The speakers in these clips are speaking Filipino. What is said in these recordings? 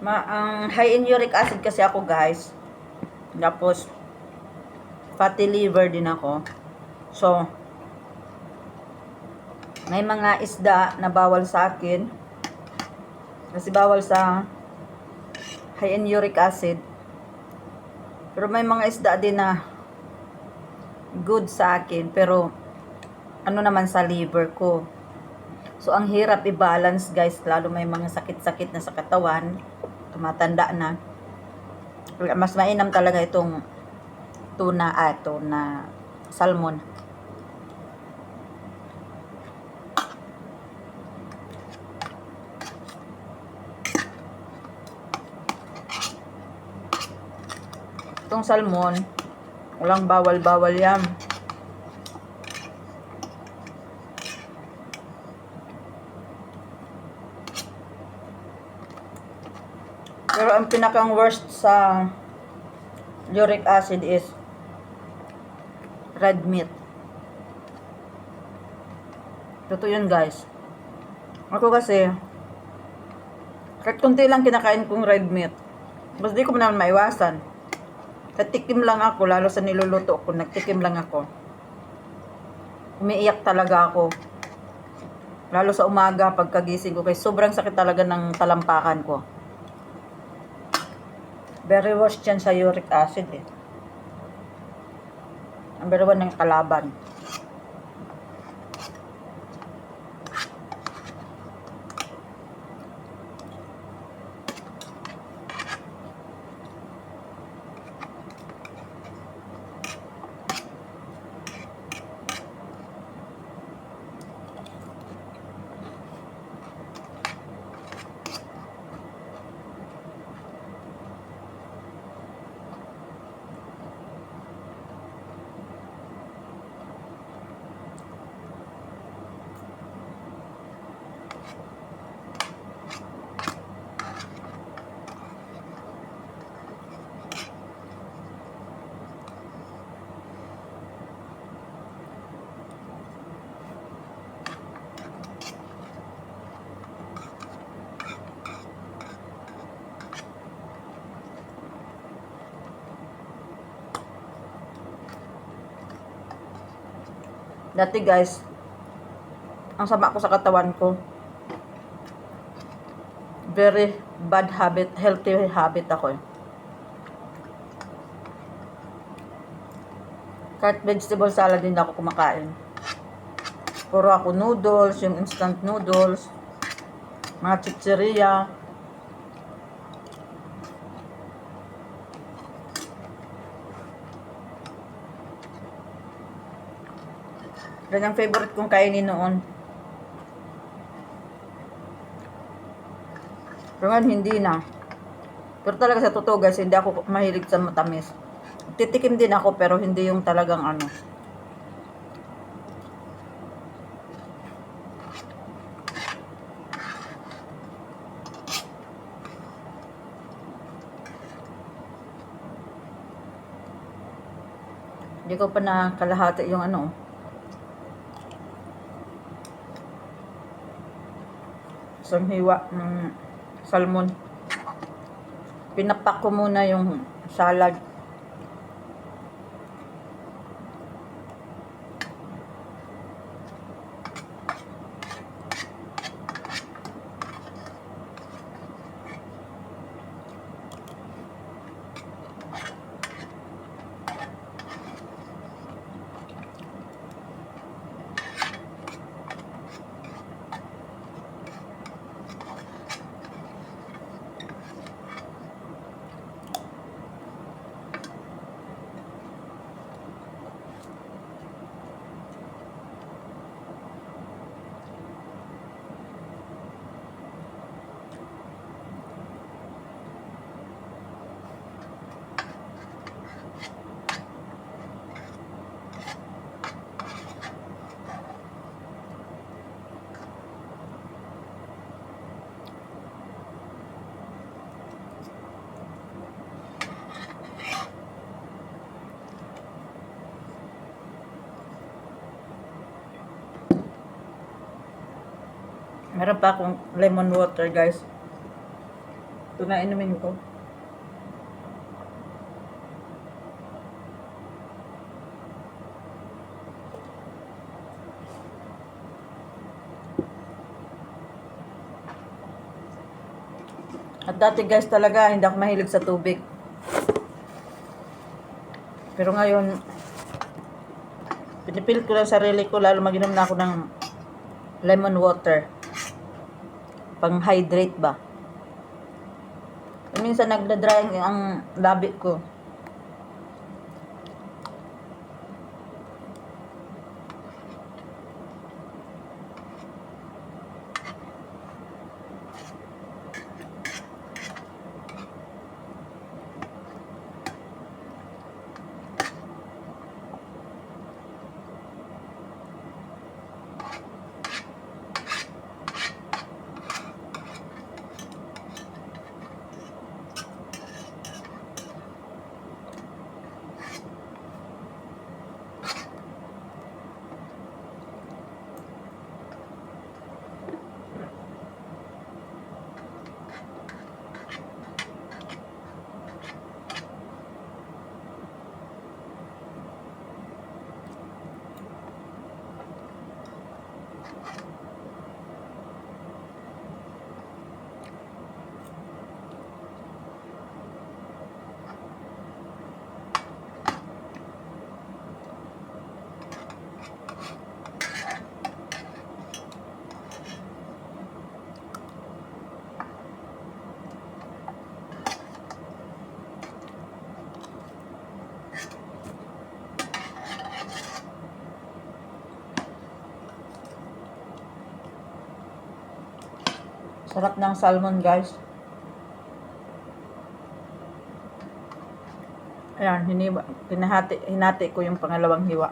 Ang high in uric acid kasi ako, guys. Tapos, fatty liver din ako. So, may mga isda na bawal sa akin. Kasi bawal sa high in uric acid. Pero may mga isda din na good sa akin. Pero, ano naman sa liver ko. So, ang hirap i-balance, guys. Lalo may mga sakit-sakit na sa katawan. Tumatanda na. Mas mainam talaga itong tuna, salmon. Itong salmon, walang bawal-bawal yan. Pero ang pinakang worst sa uric acid is red meat. Totoo yun, guys. Ako kasi, kahit kunti lang kinakain kong red meat, mas di ko naman maiwasan. Nagtikim lang ako, lalo sa niluluto ko, nagtikim lang ako. Umiiyak talaga ako. Lalo sa umaga, pagkagising ko, kaya sobrang sakit talaga ng talampakan ko. Very worst yan sa uric acid eh. Number 1 ng kalaban. Dati, guys, ang sama ko sa katawan ko. Very bad habit, healthy habit ako eh. Kahit vegetable salad din ako kumakain. Puro ako noodles, yung instant noodles, mga chicheria. Yan ang favorite kong kainin noon. Pero ngayon hindi na. Pero talaga sa totoo, guys, hindi ako mahilig sa matamis. Titikim din ako pero hindi yung talagang ano. Hindi ko pa nakalahati yung ano. Isang hiwa ng salmon. Pinapak ko muna yung salad. Meron pa akong lemon water, guys. Ito na inumin ko. At dati guys talaga, hindi ako mahilig sa tubig. Pero ngayon, pinipilit ko lang sarili ko, lalo mag-inom na ako ng lemon water. Pang-hydrate ba? Minsan nagda-dry ang labi ko. Sarap ng salmon, guys. Ayan, hinati ko yung pangalawang hiwa.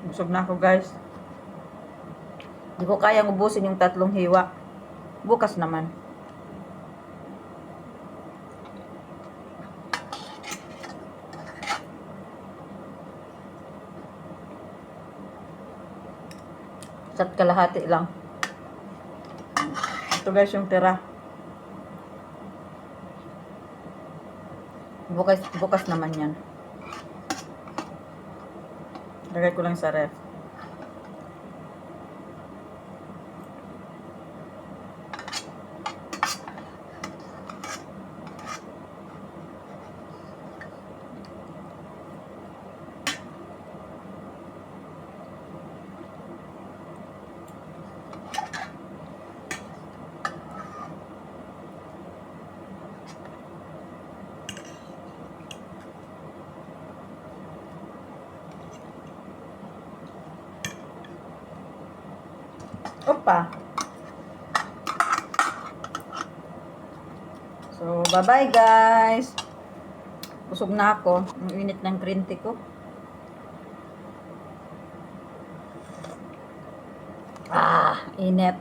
Busog na ako, guys. Hindi ko kayang ubusin yung 3 hiwa. Bukas naman. Isa't kalahati lang. Ito guys yung tira. Bukas naman yan. Lagay ko lang sa ref. Opa. So, bye-bye guys. Busog na ako. Ang init ng green tea ko. Init.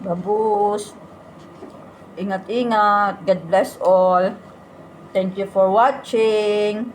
Babus. Ingat-ingat. God bless all. Thank you for watching.